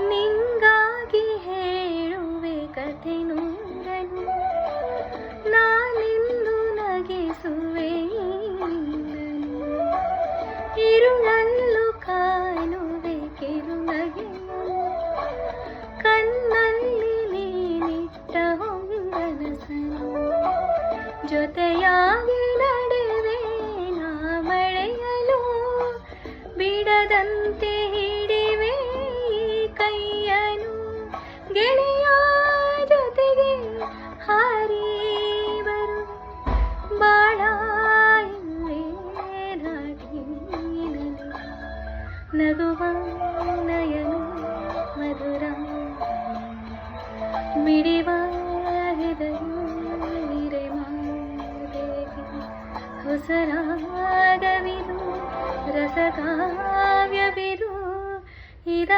ನಿಂಗಾಗಿ ಹೇಳುವೆ ಕಥೆ ನೂರನು, ನಾನೆಂದು ನಗಿಸುವೆ ನಿನ್ನನು. ಇರುಳಲ್ಲೂ ಕಾಣುವೆ ಕಿರುನಗೆಯನು, ಕಣ್ಣಲ್ಲಿ ನೀನಿಟ್ಟ ಹೊಂಗನಸನು. ಜೊತೆಯಾಗಿ ನಡೆವೆ ನಾ ಮಳೆಯಲು, ಬಿಡದಂತೆ ಹಿಡಿವೆ ಈ ಕೈಯನು. ಗೆಳೆಯ ಜೊತೆಗೆ ಹಾರಿ ಬರು, ಬಾಳ ಇಲ್ಲೇ ನಾಟಿನಲ್ಲಿ. ನಗುವ ನಯನ ಮಧುರ, ಮಿಡಿವ ಹೃದಯ ಹೊಸರಾಗವಿದು ರಸಕಾವ್ಯವಿದು. ಇದ